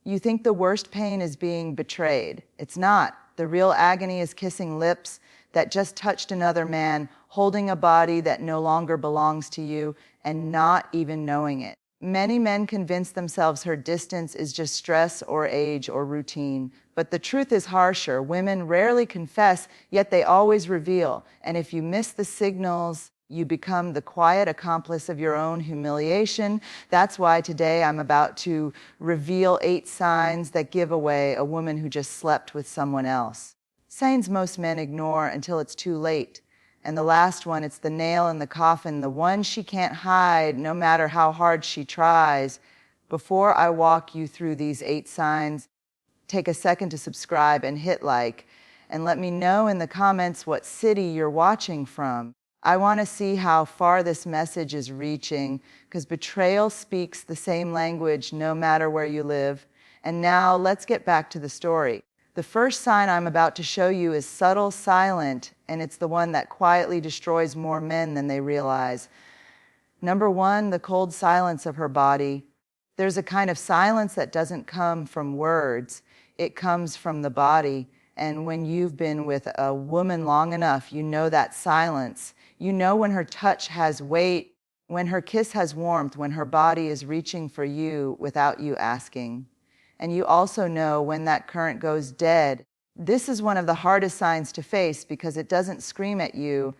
You think the worst pain is being betrayed. It's not. The real agony is kissing lips that just touched another man, holding a body that no longer belongs to you, and not even knowing it. Many men convince themselves her distance is just stress or age or routine. But the truth is harsher. Women rarely confess, yet they always reveal. And if you miss the signals, you become the quiet accomplice of your own humiliation. That's why today I'm about to reveal 8 signs that give away a woman who just slept with someone else. Signs most men ignore until it's too late. And the last one, it's the nail in the coffin, the one she can't hide no matter how hard she tries. Before I walk you through these 8 signs, take a second to subscribe and hit like, and let me know in the comments what city you're watching from. I want to see how far this message is reaching, because betrayal speaks the same language no matter where you live. And now let's get back to the story. The first sign I'm about to show you is subtle, silent, and it's the one that quietly destroys more men than they realize. Number 1, the cold silence of her body. There's a kind of silence that doesn't come from words. It comes from the body. And when you've been with a woman long enough, you know that silence. You know when her touch has weight, when her kiss has warmth, when her body is reaching for you without you asking. And you also know when that current goes dead. This is one of the hardest signs to face because it doesn't scream at you,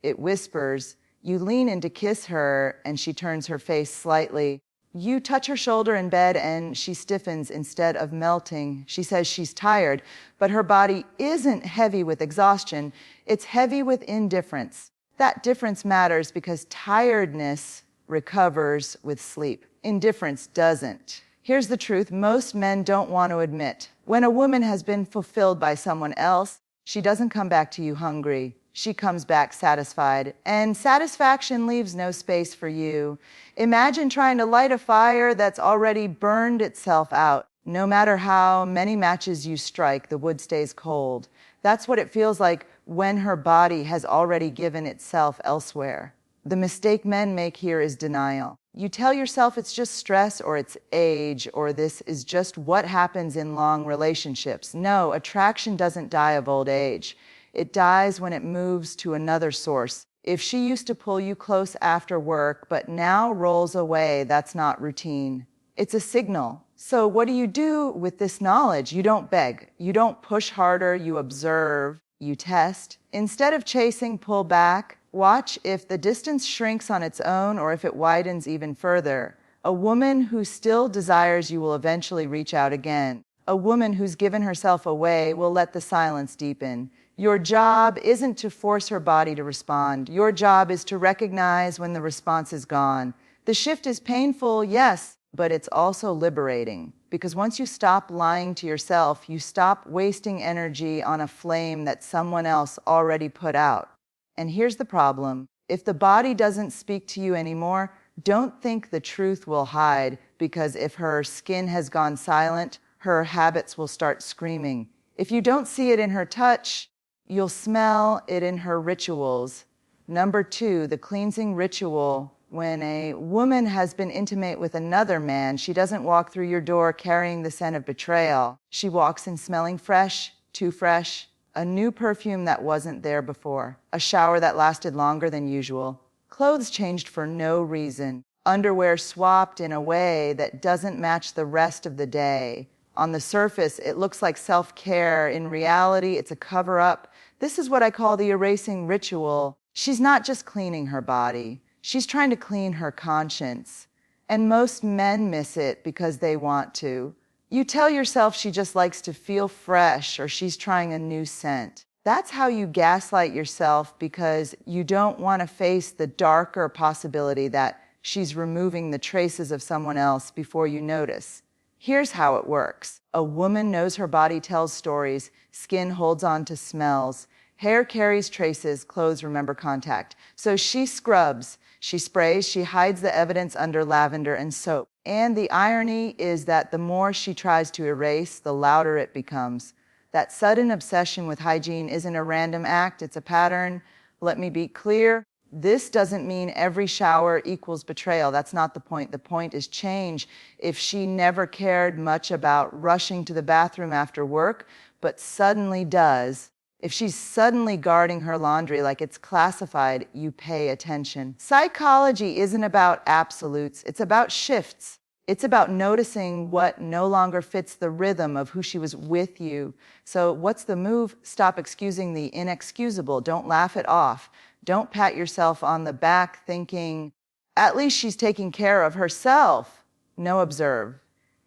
it whispers. You lean in to kiss her and she turns her face slightly. You touch her shoulder in bed and she stiffens instead of melting. She says she's tired, but her body isn't heavy with exhaustion. It's heavy with indifference. That difference matters because tiredness recovers with sleep. Indifference doesn't. Here's the truth most men don't want to admit. When a woman has been fulfilled by someone else, she doesn't come back to you hungry. She comes back satisfied. And satisfaction leaves no space for you. Imagine trying to light a fire that's already burned itself out. No matter how many matches you strike, the wood stays cold. That's what it feels like when her body has already given itself elsewhere. The mistake men make here is denial. You tell yourself it's just stress or it's age or this is just what happens in long relationships. No, attraction doesn't die of old age. It dies when it moves to another source. If she used to pull you close after work but now rolls away, that's not routine. It's a signal. So what do you do with this knowledge? You don't beg. You don't push harder. You observe. You test. Instead of chasing, pull back. Watch if the distance shrinks on its own or if it widens even further. A woman who still desires you will eventually reach out again. A woman who's given herself away will let the silence deepen. Your job isn't to force her body to respond. Your job is to recognize when the response is gone. The shift is painful, yes, but it's also liberating. Because once you stop lying to yourself, you stop wasting energy on a flame that someone else already put out. And here's the problem. If the body doesn't speak to you anymore, don't think the truth will hide, because if her skin has gone silent, her habits will start screaming. If you don't see it in her touch, you'll smell it in her rituals. Number 2, the cleansing ritual. When a woman has been intimate with another man, she doesn't walk through your door carrying the scent of betrayal. She walks in smelling fresh, too fresh, a new perfume that wasn't there before, a shower that lasted longer than usual, clothes changed for no reason, underwear swapped in a way that doesn't match the rest of the day. On the surface, it looks like self-care. In reality, it's a cover-up. This is what I call the erasing ritual. She's not just cleaning her body. She's trying to clean her conscience. And most men miss it because they want to. You tell yourself she just likes to feel fresh or she's trying a new scent. That's how you gaslight yourself, because you don't want to face the darker possibility that she's removing the traces of someone else before you notice. Here's how it works. A woman knows her body tells stories, skin holds on to smells, hair carries traces, clothes remember contact. So she scrubs, she sprays, she hides the evidence under lavender and soap. And the irony is that the more she tries to erase, the louder it becomes. That sudden obsession with hygiene isn't a random act, it's a pattern. Let me be clear. This doesn't mean every shower equals betrayal. That's not the point. The point is change. If she never cared much about rushing to the bathroom after work, but suddenly does, if she's suddenly guarding her laundry like it's classified, you pay attention. Psychology isn't about absolutes. It's about shifts. It's about noticing what no longer fits the rhythm of who she was with you. So what's the move? Stop excusing the inexcusable. Don't laugh it off. Don't pat yourself on the back thinking, at least she's taking care of herself. No, observe.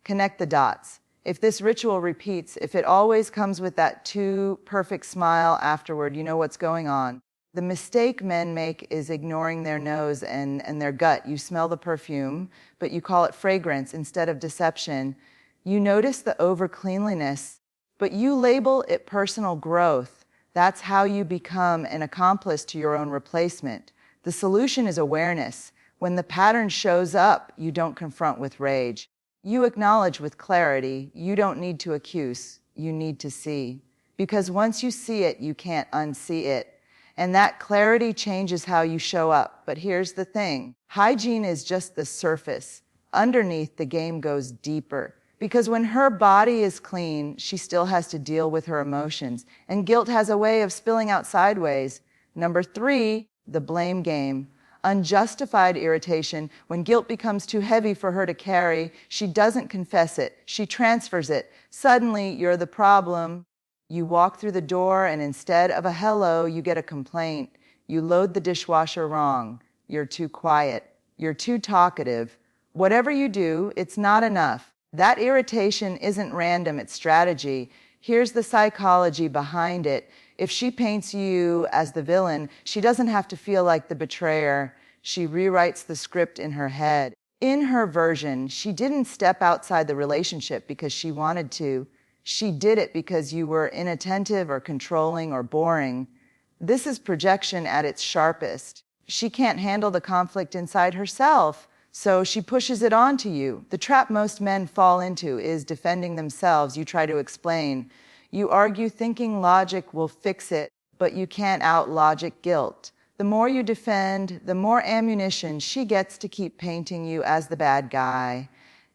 Connect the dots. If this ritual repeats, if it always comes with that too perfect smile afterward, you know what's going on. The mistake men make is ignoring their nose and their gut. You smell the perfume, but you call it fragrance instead of deception. You notice the over-cleanliness, but you label it personal growth. That's how you become an accomplice to your own replacement. The solution is awareness. When the pattern shows up, you don't confront with rage. You acknowledge with clarity. You don't need to accuse. You need to see. Because once you see it, you can't unsee it. And that clarity changes how you show up. But here's the thing. Hygiene is just the surface. Underneath, the game goes deeper. Because when her body is clean, she still has to deal with her emotions. And guilt has a way of spilling out sideways. Number 3, the blame game. Unjustified irritation. When guilt becomes too heavy for her to carry, she doesn't confess it. She transfers it. Suddenly, you're the problem. You walk through the door and instead of a hello, you get a complaint. You load the dishwasher wrong. You're too quiet. You're too talkative. Whatever you do, it's not enough. That irritation isn't random, it's strategy. Here's the psychology behind it. If she paints you as the villain, she doesn't have to feel like the betrayer. She rewrites the script in her head. In her version, she didn't step outside the relationship because she wanted to. She did it because you were inattentive or controlling or boring. This is projection at its sharpest. She can't handle the conflict inside herself, so she pushes it onto you. The trap most men fall into is defending themselves. You try to explain. You argue thinking logic will fix it, but you can't out-logic guilt. The more you defend, the more ammunition she gets to keep painting you as the bad guy.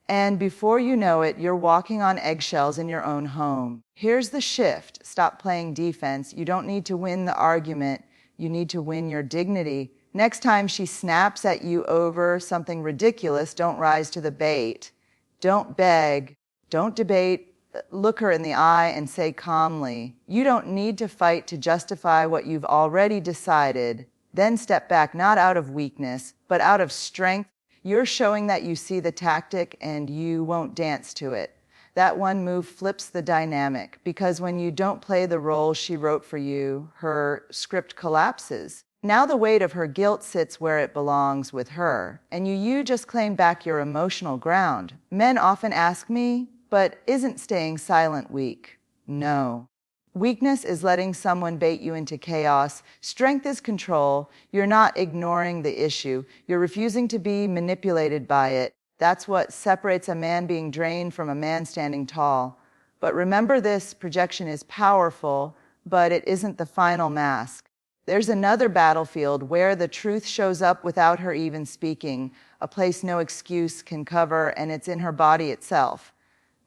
And before you know it, you're walking on eggshells in your own home. Here's the shift. Stop playing defense. You don't need to win the argument. You need to win your dignity. Next time she snaps at you over something ridiculous, don't rise to the bait. Don't beg. Don't debate. Look her in the eye and say calmly, you don't need to fight to justify what you've already decided. Then step back, not out of weakness, but out of strength. You're showing that you see the tactic and you won't dance to it. That one move flips the dynamic because when you don't play the role she wrote for you, her script collapses. Now the weight of her guilt sits where it belongs with her, and you just claim back your emotional ground. Men often ask me, but isn't staying silent weak? No. Weakness is letting someone bait you into chaos. Strength is control. You're not ignoring the issue. You're refusing to be manipulated by it. That's what separates a man being drained from a man standing tall. But remember this, projection is powerful, but it isn't the final mask. There's another battlefield where the truth shows up without her even speaking, a place no excuse can cover, and it's in her body itself.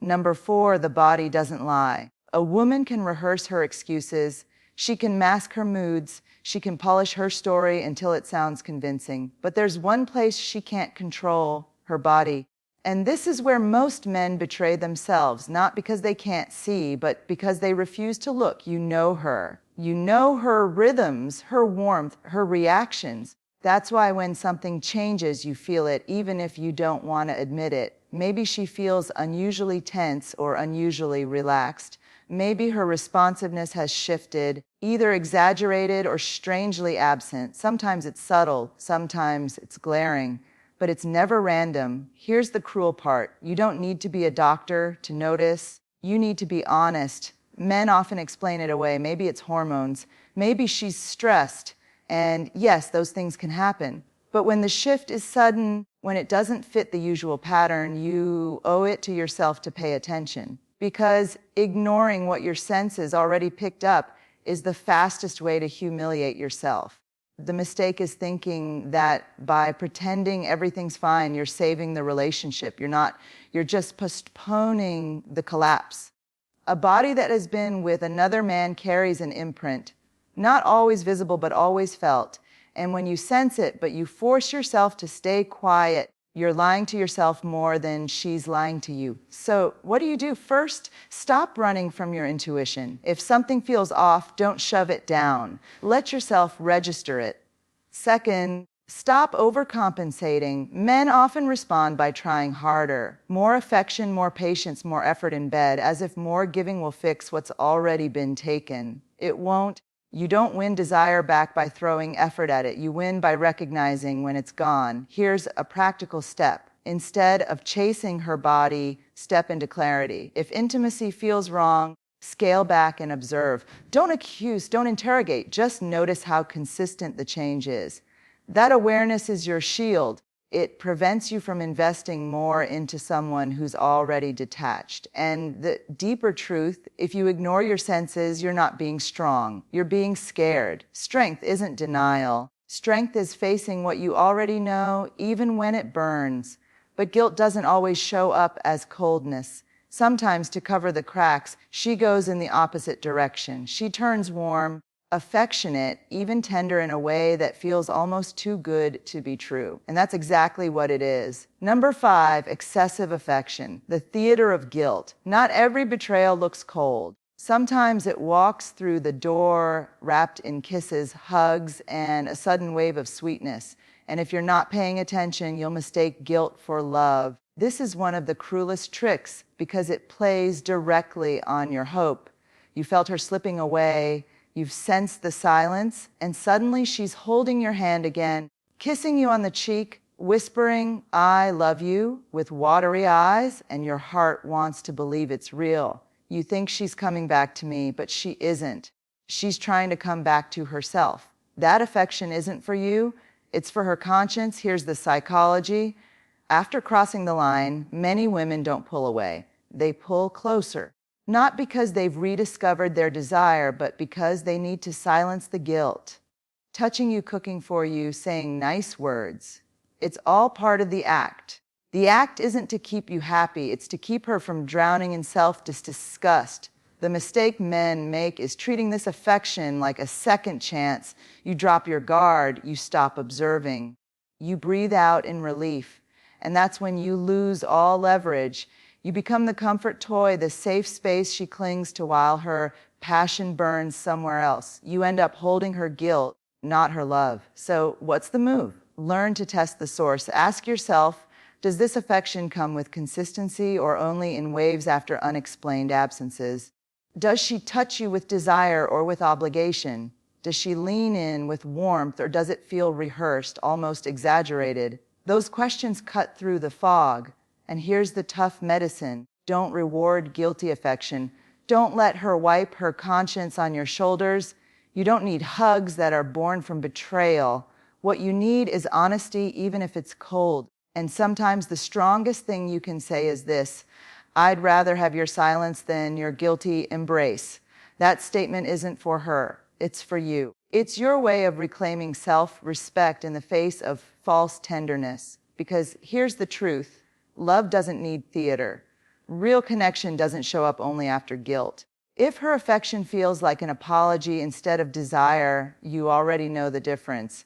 Number 4, the body doesn't lie. A woman can rehearse her excuses, she can mask her moods, she can polish her story until it sounds convincing. But there's one place she can't control, her body. And this is where most men betray themselves, not because they can't see, but because they refuse to look. You know her. You know her rhythms, her warmth, her reactions. That's why when something changes, you feel it, even if you don't want to admit it. Maybe she feels unusually tense or unusually relaxed. Maybe her responsiveness has shifted, either exaggerated or strangely absent. Sometimes it's subtle, sometimes it's glaring, but it's never random. Here's the cruel part. You don't need to be a doctor to notice. You need to be honest. Men often explain it away. Maybe it's hormones. Maybe she's stressed. And yes, those things can happen. But when the shift is sudden, when it doesn't fit the usual pattern, you owe it to yourself to pay attention. Because ignoring what your senses already picked up is the fastest way to humiliate yourself. The mistake is thinking that by pretending everything's fine, you're saving the relationship. You're not, you're just postponing the collapse. A body that has been with another man carries an imprint, not always visible, but always felt. And when you sense it, but you force yourself to stay quiet, you're lying to yourself more than she's lying to you. So what do you do? First, stop running from your intuition. If something feels off, don't shove it down. Let yourself register it. Second, stop overcompensating. Men often respond by trying harder. More affection, more patience, more effort in bed, as if more giving will fix what's already been taken. It won't. You don't win desire back by throwing effort at it. You win by recognizing when it's gone. Here's a practical step. Instead of chasing her body, step into clarity. If intimacy feels wrong, scale back and observe. Don't accuse, don't interrogate. Just notice how consistent the change is. That awareness is your shield. It prevents you from investing more into someone who's already detached. And the deeper truth, if you ignore your senses, you're not being strong. You're being scared. Strength isn't denial. Strength is facing what you already know, even when it burns. But guilt doesn't always show up as coldness. Sometimes, to cover the cracks, she goes in the opposite direction. She turns warm, affectionate, even tender in a way that feels almost too good to be true. And that's exactly what it is. Number 5, excessive affection, the theater of guilt. Not every betrayal looks cold. Sometimes it walks through the door wrapped in kisses, hugs, and a sudden wave of sweetness. And if you're not paying attention, you'll mistake guilt for love. This is one of the cruelest tricks because it plays directly on your hope. You felt her slipping away. You've sensed the silence, and suddenly she's holding your hand again, kissing you on the cheek, whispering, "I love you," with watery eyes, and your heart wants to believe it's real. You think she's coming back to me, but she isn't. She's trying to come back to herself. That affection isn't for you. It's for her conscience. Here's the psychology. After crossing the line, many women don't pull away. They pull closer. Not because they've rediscovered their desire, but because they need to silence the guilt. Touching you, cooking for you, saying nice words. It's all part of the act. The act isn't to keep you happy, it's to keep her from drowning in self-disgust. The mistake men make is treating this affection like a second chance. You drop your guard, you stop observing. You breathe out in relief, and that's when you lose all leverage. You become the comfort toy, the safe space she clings to while her passion burns somewhere else. You end up holding her guilt, not her love. So what's the move? Learn to test the source. Ask yourself, does this affection come with consistency or only in waves after unexplained absences? Does she touch you with desire or with obligation? Does she lean in with warmth or does it feel rehearsed, almost exaggerated? Those questions cut through the fog. And here's the tough medicine. Don't reward guilty affection. Don't let her wipe her conscience on your shoulders. You don't need hugs that are born from betrayal. What you need is honesty, even if it's cold. And sometimes the strongest thing you can say is this: I'd rather have your silence than your guilty embrace. That statement isn't for her. It's for you. It's your way of reclaiming self-respect in the face of false tenderness. Because here's the truth. Love doesn't need theater. Real connection doesn't show up only after guilt. If her affection feels like an apology instead of desire, you already know the difference.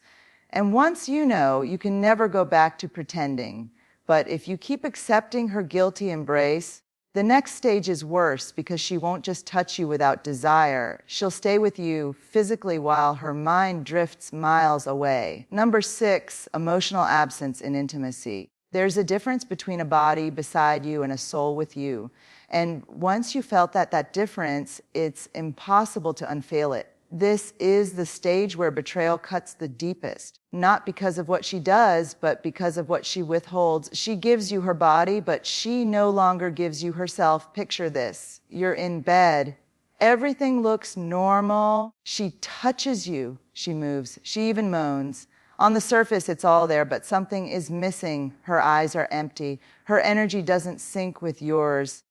And once you know, you can never go back to pretending. But if you keep accepting her guilty embrace, the next stage is worse because she won't just touch you without desire. She'll stay with you physically while her mind drifts miles away. Number 6, emotional absence in intimacy. There's a difference between a body beside you and a soul with you. And once you felt that difference, it's impossible to unveil it. This is the stage where betrayal cuts the deepest, not because of what she does, but because of what she withholds. She gives you her body, but she no longer gives you herself. Picture this. You're in bed. Everything looks normal. She touches you. She moves. She even moans. On the surface, it's all there, but something is missing. Her eyes are empty. Her energy doesn't sync with yours.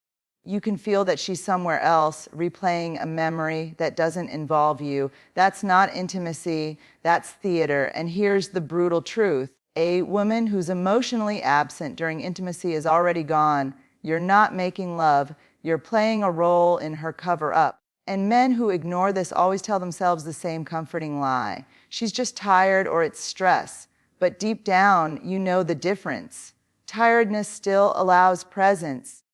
You can feel that she's somewhere else, replaying a memory that doesn't involve you. That's not intimacy, that's theater. And here's the brutal truth. A woman who's emotionally absent during intimacy is already gone. You're not making love, you're playing a role in her cover-up. And men who ignore this always tell themselves the same comforting lie. She's just tired or it's stress. But deep down, you know the difference. Tiredness still allows presence.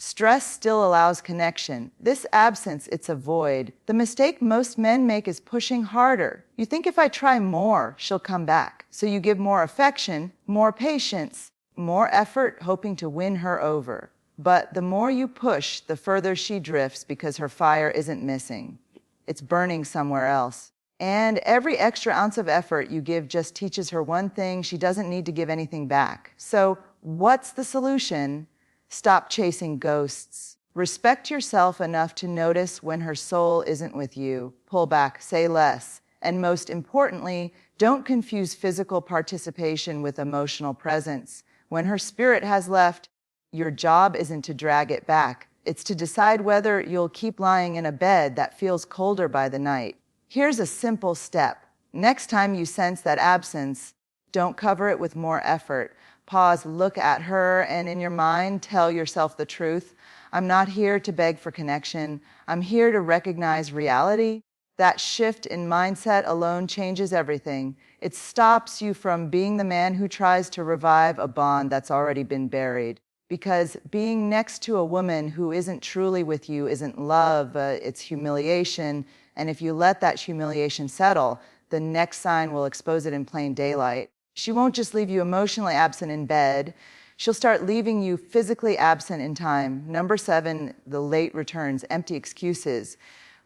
Stress still allows connection. This absence, it's a void. The mistake most men make is pushing harder. You think if I try more, she'll come back. So you give more affection, more patience, more effort, hoping to win her over. But the more you push, the further she drifts because her fire isn't missing. It's burning somewhere else. And every extra ounce of effort you give just teaches her one thing: she doesn't need to give anything back. So what's the solution? Stop chasing ghosts. Respect yourself enough to notice when her soul isn't with you. Pull back, say less. And most importantly, don't confuse physical participation with emotional presence. When her spirit has left, your job isn't to drag it back. It's to decide whether you'll keep lying in a bed that feels colder by the night. Here's a simple step. Next time you sense that absence, don't cover it with more effort. Pause, look at her, and in your mind, tell yourself the truth. I'm not here to beg for connection. I'm here to recognize reality. That shift in mindset alone changes everything. It stops you from being the man who tries to revive a bond that's already been buried. Because being next to a woman who isn't truly with you isn't love, it's humiliation. And if you let that humiliation settle, the next sign will expose it in plain daylight. She won't just leave you emotionally absent in bed. She'll start leaving you physically absent in time. Number 7, the late returns, empty excuses.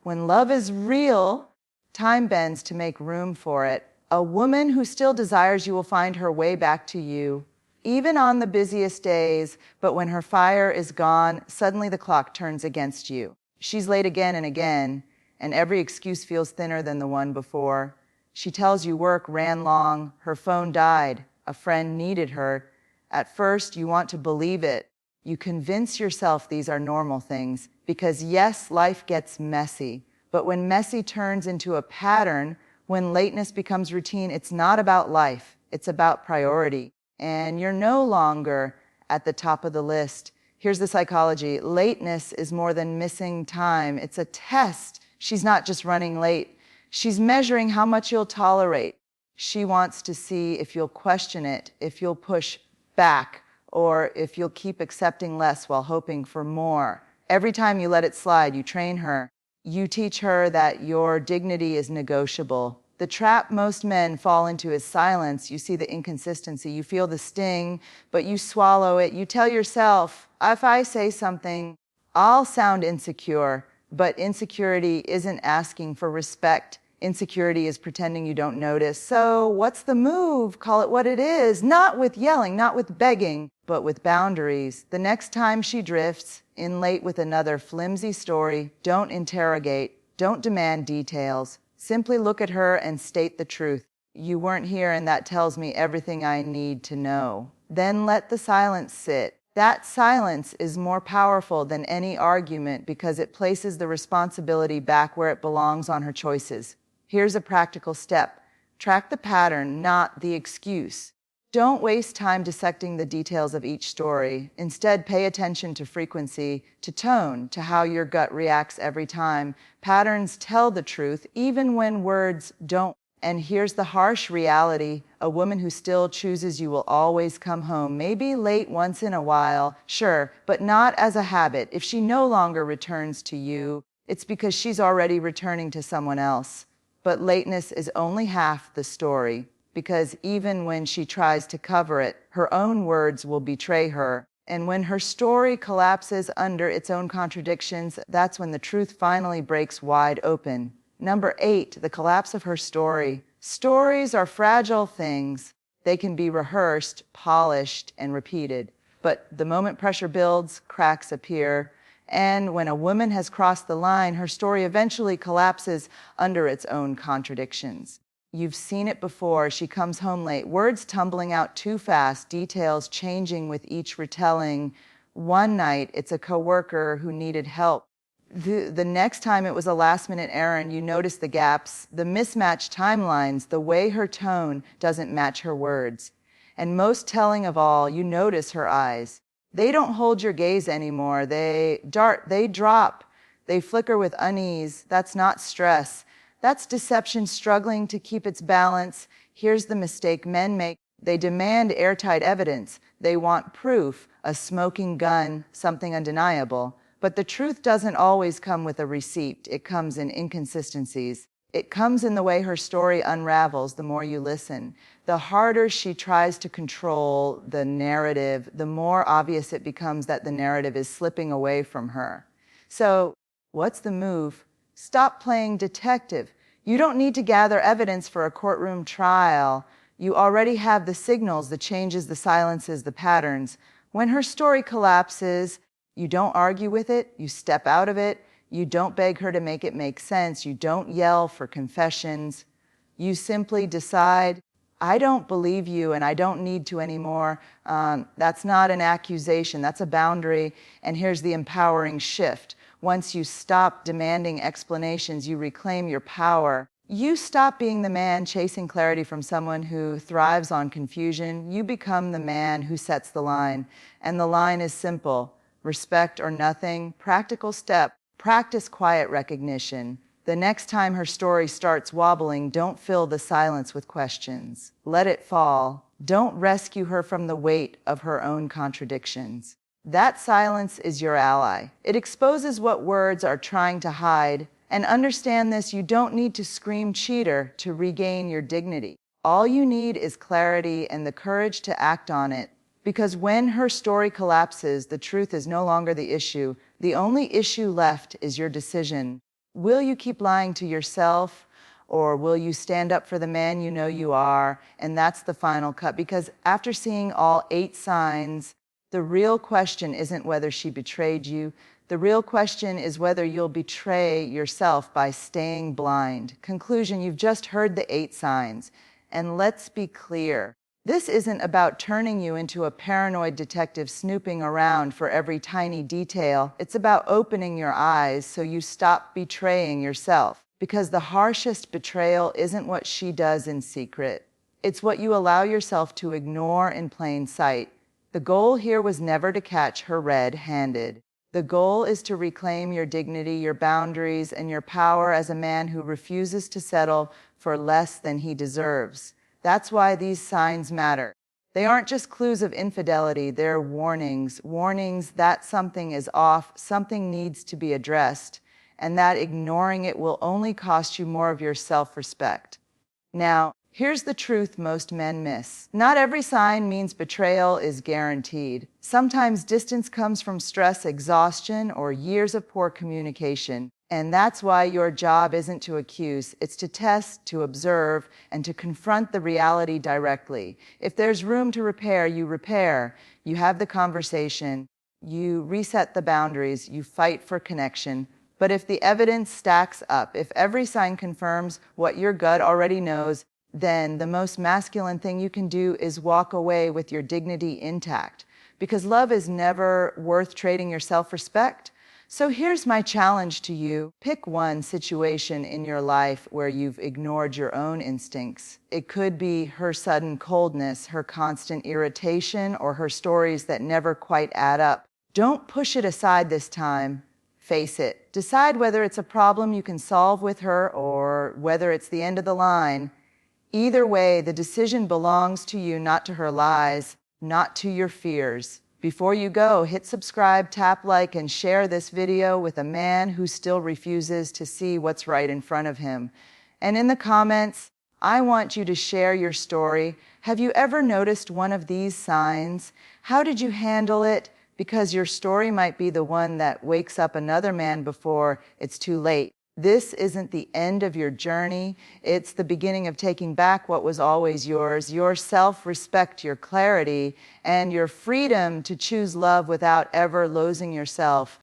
When love is real, time bends to make room for it. A woman who still desires you will find her way back to you, even on the busiest days. But when her fire is gone, suddenly the clock turns against you. She's late again and again, and every excuse feels thinner than the one before. She tells you work ran long, her phone died, a friend needed her. At first, you want to believe it. You convince yourself these are normal things, because yes, life gets messy. But when messy turns into a pattern, when lateness becomes routine, it's not about life, it's about priority. And you're no longer at the top of the list. Here's the psychology. Lateness is more than missing time. It's a test. She's not just running late. She's measuring how much you'll tolerate. She wants to see if you'll question it, if you'll push back, or if you'll keep accepting less while hoping for more. Every time you let it slide, you train her. You teach her that your dignity is negotiable. The trap most men fall into is silence. You see the inconsistency, you feel the sting, but you swallow it. You tell yourself, if I say something, I'll sound insecure. But insecurity isn't asking for respect. Insecurity is pretending you don't notice. So what's the move? Call it what it is. Not with yelling, not with begging, but with boundaries. The next time she drifts in late with another flimsy story, don't interrogate, don't demand details. Simply look at her and state the truth. You weren't here, and that tells me everything I need to know. Then let the silence sit. That silence is more powerful than any argument because it places the responsibility back where it belongs on her choices. Here's a practical step. Track the pattern, not the excuse. Don't waste time dissecting the details of each story. Instead, pay attention to frequency, to tone, to how your gut reacts every time. Patterns tell the truth, even when words don't. And here's the harsh reality. A woman who still chooses you will always come home, maybe late once in a while, sure, but not as a habit. If she no longer returns to you, it's because she's already returning to someone else. But lateness is only half the story, because even when she tries to cover it, her own words will betray her. And when her story collapses under its own contradictions, that's when the truth finally breaks wide open. Number 8, the collapse of her story. Stories are fragile things. They can be rehearsed, polished, and repeated. But the moment pressure builds, cracks appear. And when a woman has crossed the line, her story eventually collapses under its own contradictions. You've seen it before. She comes home late, words tumbling out too fast, details changing with each retelling. One night, it's a coworker who needed help. The next time it was a last-minute errand, you notice the gaps, the mismatched timelines, the way her tone doesn't match her words. And most telling of all, you notice her eyes. They don't hold your gaze anymore. They dart, they drop, they flicker with unease. That's not stress. That's deception struggling to keep its balance. Here's the mistake men make. They demand airtight evidence. They want proof, a smoking gun, something undeniable. But the truth doesn't always come with a receipt. It comes in inconsistencies. It comes in the way her story unravels the more you listen. The harder she tries to control the narrative, the more obvious it becomes that the narrative is slipping away from her. So, what's the move? Stop playing detective. You don't need to gather evidence for a courtroom trial. You already have the signals, the changes, the silences, the patterns. When her story collapses, you don't argue with it, you step out of it, you don't beg her to make it make sense, you don't yell for confessions. You simply decide, I don't believe you and I don't need to anymore. That's not an accusation, that's a boundary. And here's the empowering shift. Once you stop demanding explanations, you reclaim your power. You stop being the man chasing clarity from someone who thrives on confusion. You become the man who sets the line. And the line is simple. Respect or nothing. Practical step. Practice quiet recognition. The next time her story starts wobbling, don't fill the silence with questions. Let it fall. Don't rescue her from the weight of her own contradictions. That silence is your ally. It exposes what words are trying to hide. And understand this, you don't need to scream cheater to regain your dignity. All you need is clarity and the courage to act on it. Because when her story collapses, the truth is no longer the issue. The only issue left is your decision. Will you keep lying to yourself, or will you stand up for the man you know you are? And that's the final cut. Because after seeing all 8 signs, the real question isn't whether she betrayed you. The real question is whether you'll betray yourself by staying blind. Conclusion, you've just heard the 8 signs. And let's be clear. This isn't about turning you into a paranoid detective snooping around for every tiny detail. It's about opening your eyes so you stop betraying yourself. Because the harshest betrayal isn't what she does in secret. It's what you allow yourself to ignore in plain sight. The goal here was never to catch her red-handed. The goal is to reclaim your dignity, your boundaries, and your power as a man who refuses to settle for less than he deserves. That's why these signs matter. They aren't just clues of infidelity, they're warnings. Warnings that something is off, something needs to be addressed, and that ignoring it will only cost you more of your self-respect. Now, here's the truth most men miss. Not every sign means betrayal is guaranteed. Sometimes distance comes from stress, exhaustion, or years of poor communication. And that's why your job isn't to accuse, it's to test, to observe, and to confront the reality directly. If there's room to repair, you have the conversation, you reset the boundaries, you fight for connection. But if the evidence stacks up, if every sign confirms what your gut already knows, then the most masculine thing you can do is walk away with your dignity intact. Because love is never worth trading your self-respect. So here's my challenge to you. Pick one situation in your life where you've ignored your own instincts. It could be her sudden coldness, her constant irritation, or her stories that never quite add up. Don't push it aside this time. Face it. Decide whether it's a problem you can solve with her or whether it's the end of the line. Either way, the decision belongs to you, not to her lies, not to your fears. Before you go, hit subscribe, tap like, and share this video with a man who still refuses to see what's right in front of him. And in the comments, I want you to share your story. Have you ever noticed one of these signs? How did you handle it? Because your story might be the one that wakes up another man before it's too late. This isn't the end of your journey. It's the beginning of taking back what was always yours, your self-respect, your clarity, and your freedom to choose love without ever losing yourself.